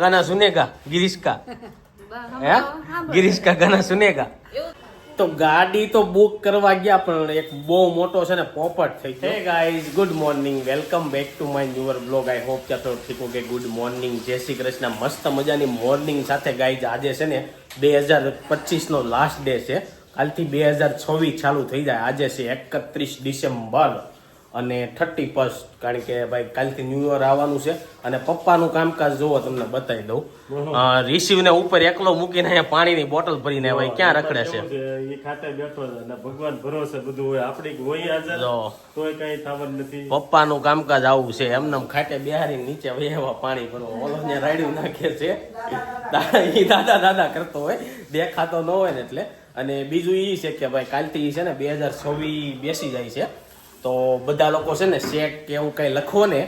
गाना सुनेगा गिरीश का है गिरीश का गाना सुनेगा तो गाड़ी तो बुक करवा गया પણ એક બહુ મોટો છે ને પોપટ થઈ ગયો. Hey guys good morning welcome back to my newer blog. I hope કે તમે ઠીક હો કે ગુડ મોર્નિંગ જય શ્રી કૃષ્ણ. મસ્ત મજાની મોર્નિંગ સાથે ગાઈઝ આજે છે ને 2025 નો લાસ્ટ ડે છે. કાલથી 2026 ચાલુ થઈ જાય. આજે છે 31 ડિસેમ્બર અને 31 કારણ કે ભાઈ કાલથી ન્યુ યર આવવાનું છે. અને પપ્પાનું કામકાજ જોવો તમને બતાવી દઉં. રિસીવને ઉપર એકલો મૂકીને અહીંયા પાણીની બોટલ ભરીને ભાઈ ક્યાં રખડે છે. એ ખાતે બેઠો અને ભગવાન ભરોસે બધું હોય. આપણી હોય હાજર તોય કઈ થવાનું નથી. પપ્પાનું કામકાજ આવું છે. એમને ખાટે બેહારી નીચે વહેવા પાણી ભરવા. ઓલો ને રાડ્યું નાખે છે. એ દાદા કરતો હોય દેખાતો ન હોય ને એટલે. અને બીજું એ છે કે ભાઈ કાલથી છે ને 2026 બેસી જાય છે. તો બધા લોકો છે ને શેક કે એવું કઈ લખવો ને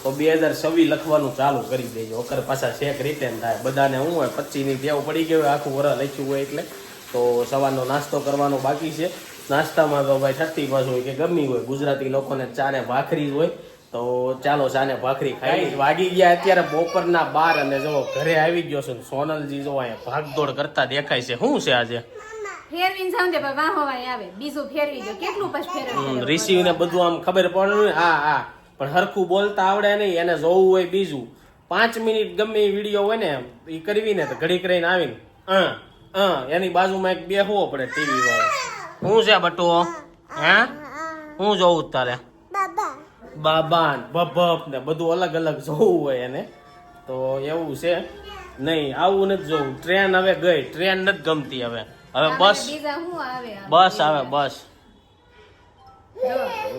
તો 2026 લખવાનું ચાલુ કરી દેજો. અકર પાછા શેક રિટર્ન થાય. બધાને શું હોય 25 ની ટેવ પડી ગઈ હોય આખું વરસ લખ્યું હોય એટલે. તો સવારનો નાસ્તો કરવાનો બાકી છે. નાસ્તામાં તો ભાઈ 30 હોય કે ગમી હોય ગુજરાતી લોકોને ચા ને ભાખરી જ હોય. તો ચાલો ચા ને ભાખરી ખાઈ. વાગી ગયા અત્યારે બપોરના 12 અને જો ઘરે આવી ગયો છું. સોનલજી જો અહીંયા ભાગદોડ કરતા દેખાય છે. શું છે આજે ફેરવીને જાવ દે પણ વાહોવાય આવે બીજું ફેરવી દો. કેટલું પછી ફેરવી રિસીવ ને બધું આમ ખબર પડે ને. હા પણ હરખું બોલતા આવડે નહીં. એને જોવું હોય બીજું 5 મિનિટ ગમે એ વિડીયો હોય ને એ કરવી ને તો ઘડી કરીને આવીને એની બાજુમાં એક બેહવો પડે ટીવી વાળો. શું છે બટુ હે હું જોઉં તારે બાબા બભપ ને બધું અલગ અલગ જોવું હોય એને. તો એવું છે નહીં આવું નથી જોવું. ટ્રેન હવે ગઈ. ટ્રેન નથી ગમતી હવે બસ આવે બસ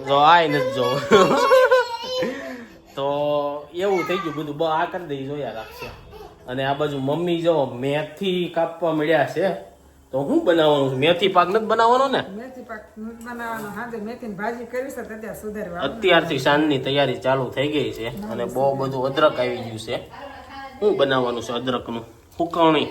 જો આય નથી જોવું. તો એવું થઈ ગયું બધું. આ કરી દઈ જોયા રાખશે. અને આ બાજુ મમ્મી જો મેથી કાપવા મળ્યા છે. તો શું બનાવવાનું છે? મેથી પાક નથી બનાવવાનો ને? મેથી પાક બનાવવાનો. હાજર મેથીની ભાજી કરી છે અત્યારે સુધારવા. અત્યારથી સાંજની તૈયારી ચાલુ થઈ ગઈ છે. અને બહુ બધું અદરક આવી ગયું છે. શું બનાવવાનું છે અદરકનું? સુકવણી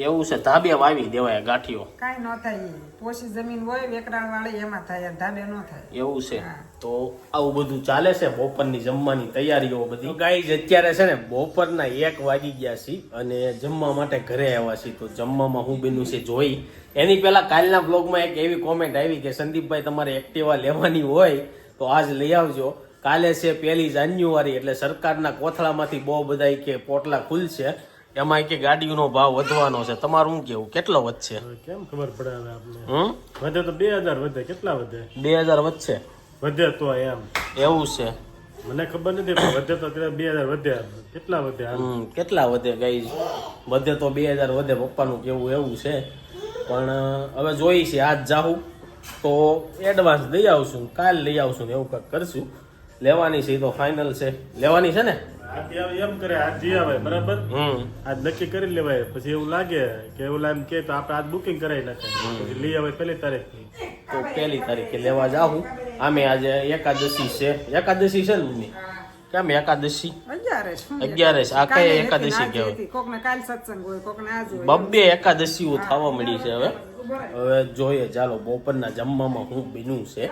એવું છે. ધાબે વાવી દેવાય ગાંઠીઓ. કઈ ન થાય. પોષી જમીન હોય વેકરાળ વાળી એમાં થાય. ધાબે ન થાય એવું છે. તો આવું બધું ચાલે છે. બપોરની જમવાની તૈયારીઓ બધી. ગાઈઝ અત્યારે છે ને બપોરના 1 વાગી ગયા છે અને જમવા માટે ઘરે આવ્યા છીએ. તો જમવામાં હું બન્યું છે જોઈ. એની પહેલા કાલના બ્લોગમાં એક એવી કોમેન્ટ આવી કે સંદીપભાઈ તમારે એક્ટિવા લેવાની હોય તો આજ લઈ આવજો. કાલે છે 1 જાન્યુઆરી એટલે સરકારના કોથળામાંથી બહુ બધા કે પોટલા ખુલશે. એમાં કે ગાડીનો ભાવ વધવાનો છે. તમારું શું કેવું? કેટલો વધશે? કેમ ખબર પડે હવે આપણે? વધે તો 2000 વધે. કેટલા વધે? 2000 વધશે. વધે તો એમ એવું છે. મને ખબર નથી પણ વધે તો 2000 વધે. કેટલા વધે? કેટલા વધે ગાઈઝ? વધે તો 2000 વધે. પપ્પાનું કેવું એવું છે. પણ હવે જોઈ છે. આજ જાઉં તો એડવાન્સ લઈ આવશું. કાલ લઈ આવશું ને એવું કંઈક કરશું. લેવાની છે તો ફાઇનલ છે. લેવાની છે ને એમ કરે આજ જી આવે બરાબર. આજ નક્કી કરી લેવાય. પછી એવું લાગે કે એવું એમ કે તો આપણે આજ બુકિંગ કરાવી નાખાય. પછી લઈ આવે 1 તારીખથી. તો 1 તારીખે લેવા જાઉં. આમે આજે એકાદશી છે. એકાદશી છે ને મમ્મી? કેમ એકાદશી? 11 આ કઈ એકાદશી કહેવાય? કોકને કાલ સત્સંગ હોય કોકને આજ હોય. બબ્બે એકાદશીઓ થવા મળી છે હવે. હવે જોઈએ ચાલો બપોરના જમવામાં શું બન્યું છે.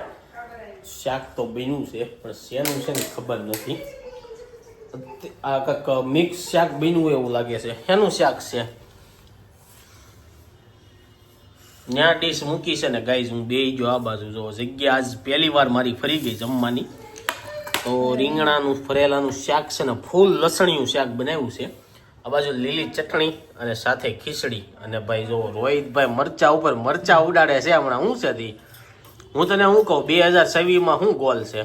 શાક તો બન્યું છે પણ શેનું છે ને ખબર નથી. આ કંઈક મિક્સ શાક બન્યું એવું લાગે છે. શેનું શાક છે? ન્યા ડીશ મૂકી છે ને ગાઈઝ. હું બેહી ગયો આ બાજુ. જો જગ્યા આજ પહેલી વાર મારી ફરી ગઈ જમવાની. તો રીંગણાનું ફરેલાનું શાક છે ને ફૂલ લસણિયું શાક બનાવ્યું છે. આ બાજુ લીલી ચટણી અને સાથે ખીચડી. અને ભાઈ જો રોહિતભાઈ મરચા ઉપર મરચા ઉડાડે છે હમણાં. શું છે તી? હું તને શું કહું 2026 માં શું ગોલ છે?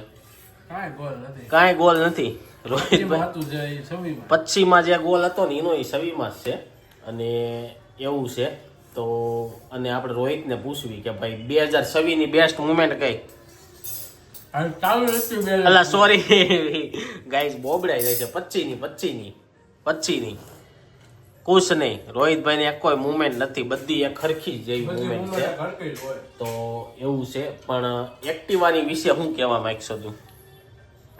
કાંઈ ગોલ નથી. રોહિતભાઈ 25 માં જે ગોલ હતો ને એનો 26 માં જ છે. અને એવું છે. તો અને આપણે રોહિતને પૂછવી કે ભાઈ 2026 ની બેસ્ટ મુમેન્ટ કઈ? અલા સોરી ગાઈસ બોબડાઈ જાય છે. 25 ની કુછ નહીં. રોહિતભાઈ ને એક કોઈ મુમેન્ટ નથી. બધી એક ખરખી જેવી મુમેન્ટ છે. તો એવું છે. પણ એક્ટિવાની વિશે શું કહેવા માંગશો તું?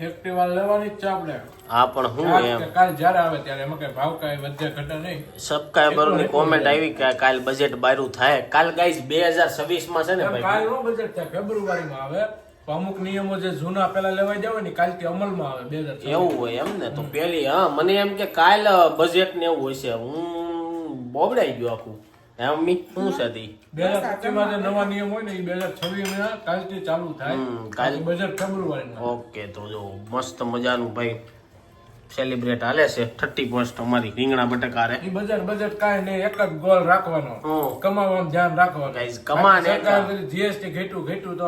એક્ટિવા લેવાની જ છે આપણે. હા પણ હું એમ કાલ જ્યારે આવે ત્યારે એમાં કઈ ભાવ કઈ વધે ઘટે નહીં. સબસ્ક્રાઇબરની કોમેન્ટ આવી કે કાલ બજેટ બારું થાય. કાલ ગાઈસ 2026 માં છે ને ભાઈ કાલ નો બજેટ થાય ફેબ્રુઆરીમાં આવે. તો અમુક નિયમો જે જૂના પેલા લેવાઈ જાય ને કાલથી અમલમાં આવે 2026. એવું હોય એમ ને તો પેલી હા મને એમ કે કાલ બજેટ ને એવું હશે હું બોબડાઈ ગયો આખું એમ મી શું છે તી 2025 માં જે નવા નિયમ હોય ને એ 2026 માં કાલથી ચાલુ થાય. કાલ બજેટ ફેબ્રુઆરીમાં. ઓકે તો જો મસ્ત મજાનું ભાઈ સેલિબ્રેટ હાલે છે 30 અમારી રીંગણા બટાકા રે ઈ બજેટ કાંઈ નહીં, એક જ ગોલ રાખવાનો, હમ. કમાવાનું ધ્યાન રાખવાનું. Guys, કમાને જીએસટી ઘટ્યું તો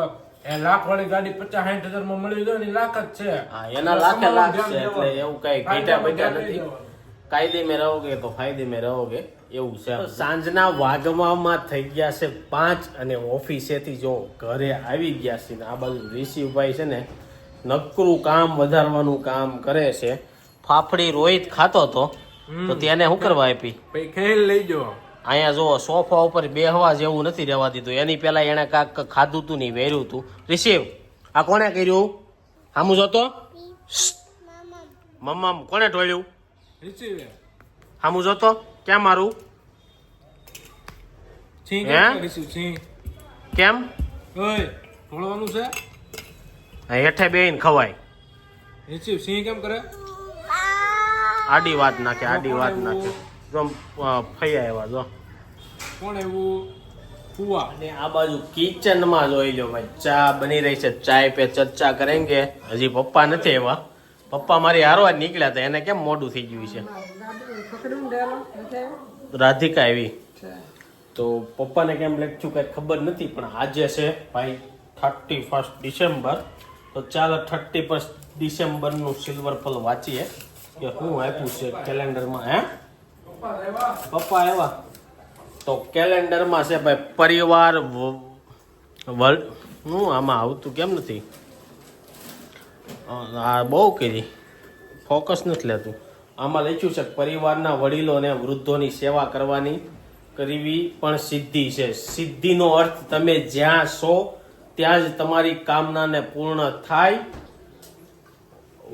એ લાખ વાળી ગાડી 50-60 હજાર માં મળી જાય ને ઈ લાખ જ છે. હા એના લાખે લાખ છે ધ્યાન એટલે એવું કઈ ઘેટા બેટા નથી. કાયદે મેં રહોગે તો ફાયદે મેં રહોગે એવું છે. સાંજના વાગવામાં થઈ ગયા છે 5 અને ઓફિસેથી જો ઘરે આવી ગયા છે ને આ બાજુ ઋષિભાઈ છે ને નકરું કામ વધારવાનું કામ કરે છે. ફાફડી રોહિત ખાતો હતો તો તેને શું કરવા આપી પછી ખેલ લઈ જાઓ. અહીંયા જો સોફા ઉપર બેહવા જેવું નથી રહેવા દીધું. એની પેલા એને કાંક ખાધું તું નહીં વેર્યું તું. રિસીવ આ કોણે કર્યું હામું જોતો મમ્મા કોણે ઢોળ્યું રીસીવે હામું જોતો ક્યાં મારું સિંહ હે? કેમ રીસીવ સિંહ કેમ ઓય ઢોળવાનું છે. આ હેઠે બેહીને ખવાય રીસીવ સિંહ કેમ કરે? આડી વાત નાખે આડી વાત નાખે જો ફૈયા એવા જો. કોણ એવું ફુવા? અને આ બાજુ કિચનમાં જોઈ લો ભાઈ ચા બની રહી છે. ચાય પે ચર્ચા કરેંગે. હજી પપ્પા નથી એવા. પપ્પા મારી હારવા જ નીકળ્યા હતા એને કેમ મોડું થઈ ગયું છે. ગાડી પકડ્યું ડેલો નથી આવ્યો? રાધિકા આવી છે. તો પપ્પાને કેમ લખ્યું કઈ ખબર નથી પણ આજે છે ભાઈ 31 ડિસેમ્બર તો ચાલો 31 ડિસેમ્બરનું સિલ્વર ફલ વાંચીએ કે શું આપ્યું છે કેલેન્ડરમાં. હે પપ્પા આવ્યા તો કેલેન્ડરમાં છે ભાઈ પરિવાર વર્લ્ડ હું આમાં આવતું કેમ નથી આ બહુ કરી ફોકસ નથી લેતું. આમાં લખ્યું છે પરિવારના વડીલો અને વૃદ્ધોની સેવા કરવાની કરવી પણ સિદ્ધિ છે. સિદ્ધિનો અર્થ તમે જ્યાં છો ત્યાં જ તમારી કામનાને પૂર્ણ થાય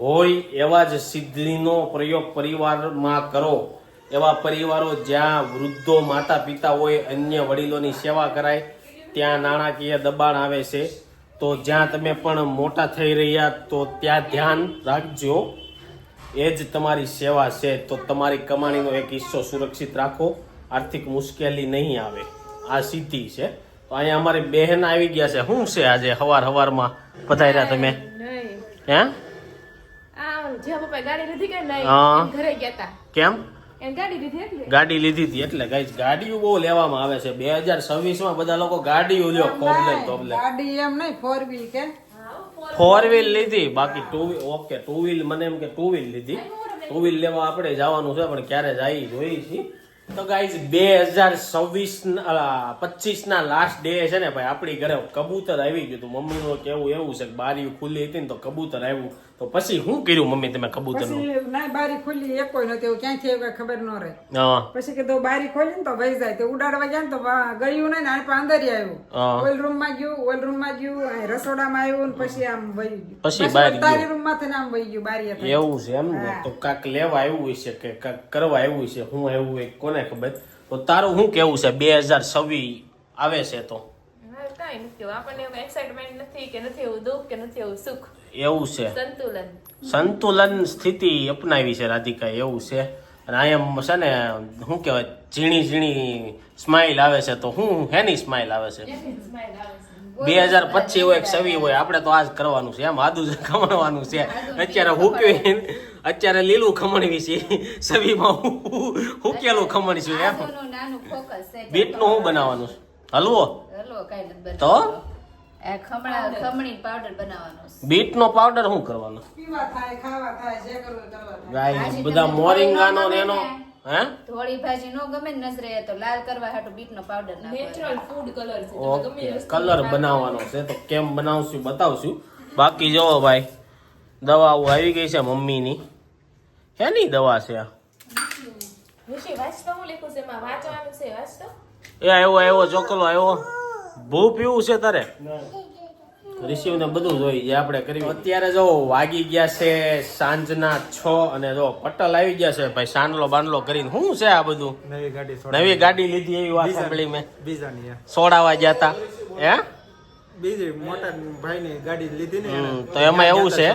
હોય એવા જ સિદ્ધિનો પ્રયોગ પરિવારમાં કરો. એવા પરિવારો જ્યાં વૃદ્ધો માતા પિતા હોય અન્ય વડીલોની સેવા કરાય ત્યાં નાણાકીય દબાણ આવે છે. તો જ્યાં તમે પણ મોટા થઈ રહ્યા તો ત્યાં ધ્યાન રાખજો એ જ તમારી સેવા છે. તો તમારી કમાણીનો એક હિસ્સો સુરક્ષિત રાખો આર્થિક મુશ્કેલી નહીં આવે. આ સિદ્ધિ છે. તો અહીંયા અમારી બહેન આવી ગયા છે. શું છે આજે હવારમાં પધાર્યા તમે હે હા. કેમ ગાડી લીધી હતી એટલે ગાઈસ ગાડીઓ બહુ લેવામાં આવે છે 2026 માં બધા લોકો ગાડીઓ લ્યો કોબલે ગાડી એમ નહીં 4 કે 4 વ્હીલ લીધી બાકી 2 વ્હીલ ઓકે 2 વ્હીલ મને એમ કે 2 વ્હીલ લીધી 2 વ્હીલ લેવા આપણે જવાનું છે પણ ક્યારે જાય જોઈ છે. તો ગાઈસ 2025 ના લાસ્ટ ડે છે ને ભાઈ આપણી ઘરે કબૂતર આવી ગયું હતું. મમ્મીનું કેવું એવું છે કે બારી ખુલ્લી હતી ને તો કબૂતર આવ્યું તો પછી શું કર્યું મમ્મી તમે કબૂતરનું? પછી ના બારી ખુલ્લી એક કોઈ નતી ક્યાંથી એવું કઈ ખબર ન રહે. હા પછી કીધું બારી ખોલી ને તો વહી જાય તો ઉડાડવા ગયા ને તો ગયું નહીં ને આને પણ અંદર આવ્યું. ઓઇલ રૂમ માં ગયું અહીં રસોડામાં આવ્યું ને પછી આમ વહી ગયું. પછી બહાર ગયું. તારી રૂમ માંથી આમ વહી ગયું બારી એવું છે એમ ને તો કાક લેવા આવ્યું છે કે કાક કરવા આવ્યું છે હું આવ્યું હોય કોને ખબર. તો તારું શું કેવું છે 2026 આવે છે તો એવું છે સંતુલન સ્થિતિ અપનાવી છે રાધિકા એવું છે. અને અહીંયા છે ને શું કહેવાય ઝીણી સ્માઇલ આવે છે તો હું હેની સ્માઇલ આવે છે 2025 હોય 26 હોય આપણે તો આજ કરવાનું છે એમ આદુ ખમણવાનું છે. અત્યારે હુકવી અત્યારે લીલું ખમણવી છે 26 માં હુકેલું ખમણીશું એમ. બીટનું શું બનાવવાનું છે હલવો તો ખમણી પાવડર બનાવવાનો બીટનો પાવડર શું કરવાનો પીવા થાય ખાવા થાય જે કરવું કરવા થાય. ગાઈસ બધા મોરિંગાનો ને એનો હે ધોળી ભાજી નો ગમે ને નજરે તો લાલ કરવા હાટુ બીટ નો પાવડર નાખવાનો. ઓકે કલર બનાવવાનો છે તો કેમ બનાવશું બતાવશું. બાકી જો ભાઈ દવાઓ આવી ગઈ છે મમ્મીની. હેની દવા છે આ? એ આવ્યો ચોકલો આવ્યો. ભૂ પીવું છે તારે? રિસીવ ને બધું જોઈ જે આપણે કર્યું. અત્યારે જો વાગી ગયા છે સાંજના 6 અને જો પટલ આવી ગયા છે ભાઈ સાંડલો બાંડલો કરીને. શું છે આ બધું? નવી ગાડી લીધી એવી વાત સાંભળી મેં. સોડાવા ગયા તા હે બીજી મોટા ભાઈની ગાડી લીધી ને તો એમાં એવું છે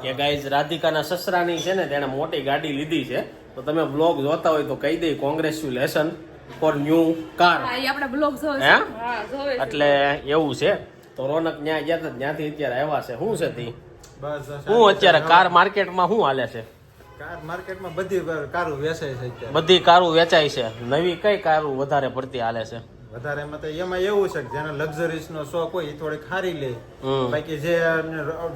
કે ગાઈઝ રાધિકાના સસરાની છે ને તેને મોટી ગાડી લીધી છે. તો તમે બ્લોગ જોતા હોય તો કહી દઈ કોંગ્રેચ્યુલેશન ફોર ન્યુ કાર. હા એ આપણા બ્લોગ જોવે હે? છે. હા જોવે છે. એટલે એવું છે. તો રોનક ન્યા ગયા હતા ત્યાંથી અત્યારે આવ્યા છે. શું છે તી બસ હું અત્યારે કાર માર્કેટમાં શું હાલે છે? કાર માર્કેટમાં બધી કારો વેચાય છે અત્યારે. બધી કારો વેચાય છે. નવી કઈ કારો વધારે પડતી હાલે છે? વધારે એમાં તો એમાં એવું છે કે જેને લક્ઝરીઝ નો શોખ હોય એ થોડી ખારી લે. બાકી જે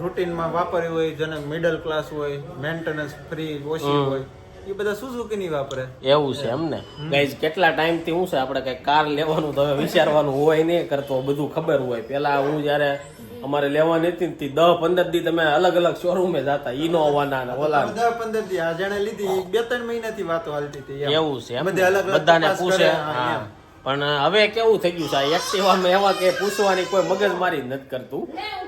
રૂટીનમાં વાપરી હોય, જેને મિડલ ક્લાસ હોય, મેન્ટેનન્સ ફ્રી ઓછી હોય, એ બધા સુઝુકી ની વાપરે. એવું છે એમ ને? ગાઈઝ કેટલા ટાઈમ થી શું છે આપણે કઈ કાર લેવાનું તો હવે વિચારવાનું હોય નહીં કરતો બધું ખબર હોય. પેલા હું જયારે અમારે લેવાની હતી ને 10-15 દી તમે અલગ અલગ શોરૂમે જતા ઇનોવાના ને ઓલા 10-15 દી આ જેને લીધી 2-3 મહિનાથી વાતો હાલતી હતી એમ. એવું છે એમ ને? બધે અલગ અલગ બધાને તપાસ પૂછે. કરે, હા એમ. પણ હવે કેવું થઈ ગયું છે આ એક્ટિવામાં એવા કે પૂછવાની કોઈ મગજમારી જ નથી કરતું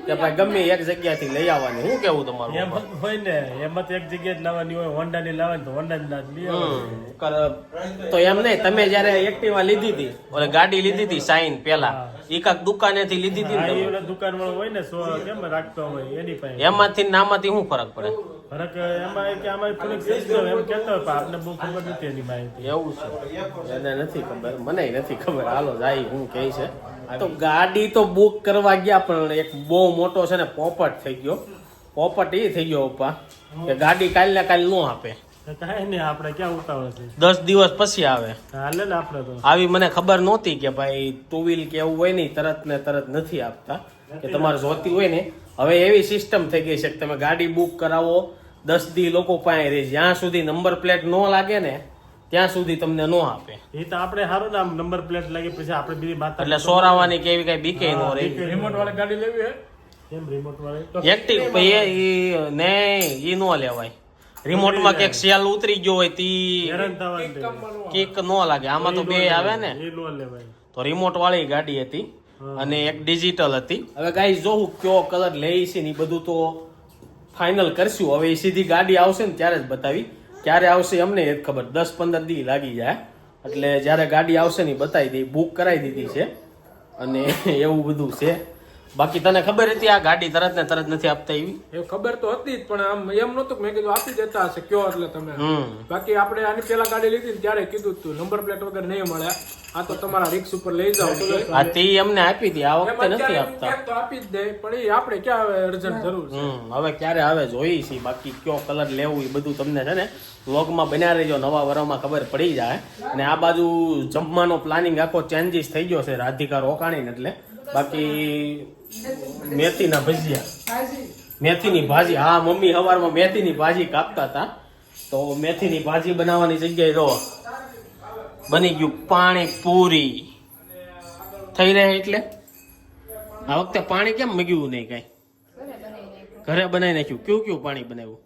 કે ભાઈ ગમે એક જગ્યાથી લઈ આવવાની. શું કેવું તમારું? એમ હોય ને એમાં તો એક જગ્યાએ જ લાવવાની હોય. હોન્ડા ની લાવવાની તો હોન્ડા જ લઈ આવવાની. તો એમ નહીં, તમે જયારે એક્ટિવા લીધી હતી ઓલે ગાડી લીધી હતી સાઈન પેલા ઈ કાક દુકાનેથી લીધી હતી હા, ને એ તમે? ઓલા દુકાન વાળો હોય ને કેમ રાખતો હોય એની પાસે. એમાંથી ને આમાંથી શું ફરક પડે? ફરક એમાં કે આમાં થોડીક સિસ્ટમ એમ કહેતો હોય પણ આપને બહુ ખબર નથી એની માહિતી. એવું છે? એને નથી ખબર, મને નથી ખબર. હાલો જાય હું કહે છે. તો ગાડી તો બુક કરવા ગયા પણ એક બહુ મોટો છે ને પોપટ થઈ ગયો. પોપટ એ થઈ ગયો પપ્પા કે ગાડી કાલ ને કાલ નો આપે, કાંઈ નહીં, આપણે ક્યાં ઉતાવળ છે? 10 દિવસ પછી આવે. હાલે ને આપણે તો આવી મને ખબર નહોતી કે ભાઈ ટુ વ્હીલ કે એવું હોય નહીં તરત ને તરત નથી આપતા કે તમારે જોતી હોય ને. હવે એવી સિસ્ટમ થઈ ગઈ છે કે તમે ગાડી બુક કરાવો 10 દી લોકો પાસે રહે, જ્યાં સુધી નંબર પ્લેટ ન લાગે ને ત્યાં સુધી તમને ન આપે. એ તો આપણે સારું નામ નંબર પ્લેટ લાગે પછી આપણે બીજી માતા એટલે સોરાવાની કે એવી કઈ બીકે ન રહી. રિમોટ વાળી ગાડી લેવી હે કેમ રિમોટ વાળી એક્ટિવ નહીં ઈ નો લેવાય. રિમોટમાં ક્યાંક સેલ ઉતરી ગયો હોય તી હેરાન થવાનું કિક ન લાગે. આમાં તો બે આવે ને. એ લો લેવાય. તો રિમોટ વાળી ગાડી હતી અને એક ડિજિટલ હતી. હવે ગાઈસ જોવું કયો કલર લઈ છે ને એ બધું તો ફાઇનલ કરશું. હવે એ સીધી ગાડી આવશે ને ત્યારે જ બતાવી. ક્યારે આવશે અમને એ જ ખબર. 10-15 દી લાગી જાય. એટલે જ્યારે ગાડી આવશે ને બતાવી દઈ. બુક કરાવી દીધી છે અને એવું બધું છે. બાકી તને ખબર હતી આ ગાડી તરત ને તરત નથી આપતા એવી? એ ખબર તો હતી જ પણ આમ એમ નતું કે મેં કીધું આપી દેતા હશે કયો એટલે તમે. બાકી આપણે આની પેલા ગાડી લીધી ને ત્યારે કીધું તું નંબર પ્લેટ વગર નહીં મળે, આ તો તમારા રિક્સ ઉપર લઈ જાઓ. આ તે અમને આપી હતી, આ વખતે નથી આપતા. તો આપી જ દે પણ એ આપણે ક્યાં હવે અર્જન્ટ જરૂર છે. હવે ક્યારે આવે જોઈ છે. બાકી કયો કલર લેવું એ બધું તમને છે ને વ્લોગમાં બન્યા રહેજો. નવા વરમાં ખબર પડી જાય. અને આ બાજુ જમવાનો પ્લાનિંગ આખો ચેન્જીસ થઈ ગયો છે રાધિકા રોકાણી એટલે. બાકી મેથીના ભજીયા, મેથીની ભાજી. હા મમ્મી સવારમાં મેથીની ભાજી કાપતા હતા તો મેથીની ભાજી બનાવવાની જગ્યાએ જો બની ગયું પાણી પૂરી થઈ રહે. એટલે આ વખતે પાણી કેમ મગ્યું નહીં કઈ? ઘરે બનાવી નાખ્યું. કયું પાણી બનાવ્યું?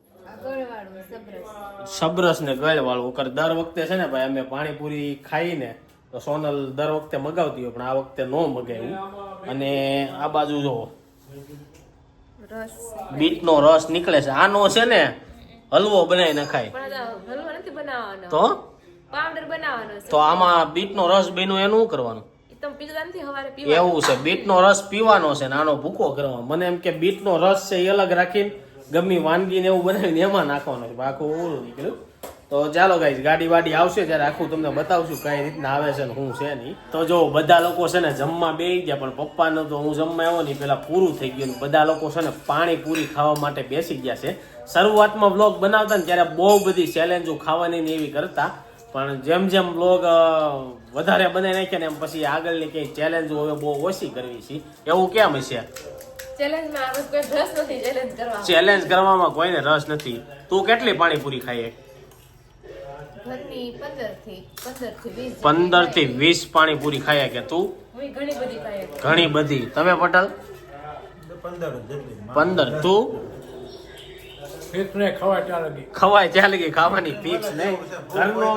સબરસ ને ગળ વાળું. દર વખતે છે ને ભાઈ અમે પાણીપુરી ખાઈને તો સોનલ દર વખતે મગાવતી હોય પણ આ વખતે નો મગાવ્યું. અને આ બાજુ જો બીટનો રસ નીકળે છે. આનો છે ને હલવો બનાવી નખાય તો તો આમાં બીટનો રસ બન્યો એનું શું કરવાનું? એવું છે, બીટનો રસ પીવાનો છે ને આનો ભૂકો કરવાનો. મને એમ કે બીટનો રસ છે એ અલગ રાખીને ગમી વાનગી ને એવું બનાવીને એમાં નાખવાનું છે. આખું ઓલું નીકળ્યું. તો ચાલો ગાઈસ ગાડી વાડી આવશે ત્યારે આખું તમને બતાવશું કઈ રીતના આવે છે ને શું છે નહીં. તો જો બધા લોકો છે ને જમવા બેસી ગયા પણ પપ્પાનું તો હું જમવા આવ્યો ને પેલા પૂરું થઈ ગયું. બધા લોકો છે ને પાણીપુરી ખાવા માટે બેસી ગયા છે. શરૂઆતમાં વ્લોગ બનાવતા ને ત્યારે બહુ બધી ચેલેન્જો ખાવાની ને એવી કરતા પણ જેમ જેમ વ્લોગ વધારે બનાવી નાખ્યા ને એમ પછી આગળની કઈ ચેલેન્જો હવે બહુ ઓછી કરવી છે. એવું કેમ હશે? ચેલેન્જ કરવામાં કોઈને રસ નથી. તું કેટલી પાણીપુરી ખાઈ? 15 થી 20 પાણીપુરી ખાયા કે તું? ઘણી બધી. તમે પટેલ? 15. તું? ખવાય ત્યાં લગી ખાવાની ફિક્સ નહીં. ઘરનો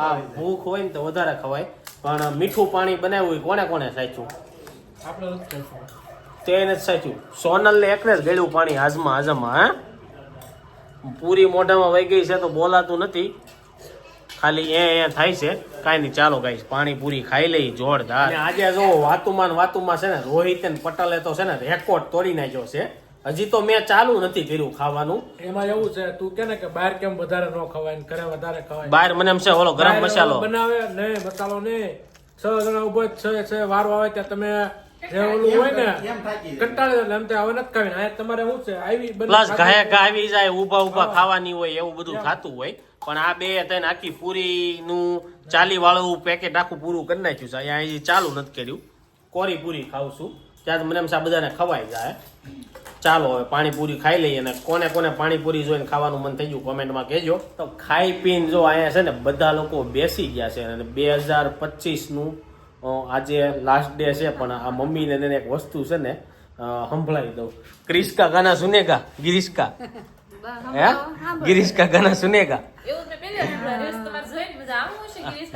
આ ભૂખ હોય ને તો વધારે ખવાય પણ મીઠું પાણી બનાવ્યું કોને કોને સાચું? તે નથી સાચું. સોનલ ને એકને જ ગળ્યું પાણી હાજમાં. હે પૂરી મોઢામાં વહી ગઈ છે તો બોલાતું નથી. ખાલી એ થાય છે. કાંઈ નહીં, ચાલો ગાઈસ પાણીપુરી ખાઈ લઈ જોરદાર. અને આજે જો વાતુમાં છે ને રોહિત અને પટેલે તો છે ને રેકોર્ડ તોડી નાખ્યો છે. હજી તો મેં ચાલુ નથી કર્યું ખાવાનું. એમાં એવું છે તું કે ને કે બહાર કેમ વધારે ન ખવાય ને ઘરે વધારે ખવાય. બહાર મને એમ છે ઓલો ગરમ બહાર મસાલો બનાવે ને મસાલો ને 6 જણા ઉભો છે વારો આવે ત્યાં તમે જે ઓલું હોય ને કંટાળે એટલે એમ તે હવે નથી ખાવી. આ તમારે શું છે આવી પ્લસ ઘાય આવી જાય ઊભા ખાવાની હોય એવું બધું થતું હોય. પણ આ બે ત્રણ આખી પૂરી નું 40 વાળું પેકેટ આખું પૂરું કરી નાખ્યું છે. અહીંયા હજી ચાલુ નથી કર્યું. કોરી પૂરી ખાવ છું ત્યાં મને એમ છે બધાને ખવાઈ જાય. ચાલો હવે પાણીપુરી ખાઈ લઈએ. અને કોને પાણીપુરી જોઈને ખાવાનું મન થઈ ગયું કોમેન્ટમાં કહેજો. તો ખાઈ પીને જો અહીંયા છે ને બધા લોકો બેસી ગયા છે. અને 2025 નું આજે લાસ્ટ ડે છે. પણ આ મમ્મીને તેને એક વસ્તુ છે ને સંભળાવી દઉં. ક્રિસ્કા ગાના સુનેગા ગિરીશકા હે ગિરીશકા ગાના સુનેગા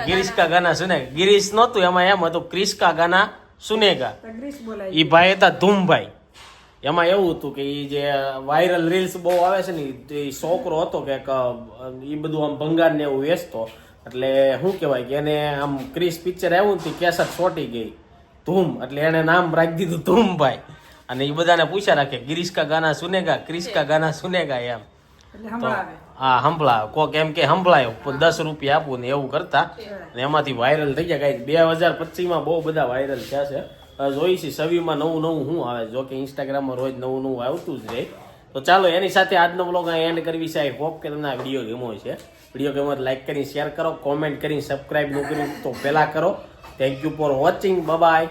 ગિરીશકા ગાના સુનેગા. ગિરીશ નહોતું એમાં એમ હતું ક્રિસ્કા ગાના સુનેગા. ઈ ભાઈ હતા ધૂમભાઈ. એમાં એવું હતું કે એ જે વાયરલ રીલ્સ બહુ આવે છે ને એ છોકરો હતો કે એ બધું આમ ભંગાર ને એવું વેચતો. એટલે શું કહેવાય કે એને આમ ક્રિસ પિક્ચર આવ્યું ને કેસેટ છોટી ગઈ ધૂમ. એટલે એને નામ રાખી દીધું ધૂમભાઈ. અને એ બધાને પૂછ્યા રાખે ગિરીશકા ગાના સુનેગા ક્રિસ્કા ગાના સુનેગા એમ. હા સંભળાવે કોક એમ કે સંભળાયો 10 રૂપિયા આપું ને એવું કરતા. ને એમાંથી વાયરલ થઈ ગયા. કઈ 2025 બહુ બધા વાયરલ થયા છે. જોઈ છે સવીમાં નવું શું આવે. જો કે ઇન્સ્ટાગ્રામમાં રોજ નવું આવતું જ રહે. તો ચાલો એની સાથે આજનો વ્લોગ એન્ડ કરવી છે. આઈ હોપ કે તમને આ વિડીયો ગમ્યો છે. વિડીયો ગમ્યો તો લાઈક કરી શેર કરો, કોમેન્ટ કરી સબસ્ક્રાઈબ ન કર્યું તો પહેલા કરો. Thank you for watching. By.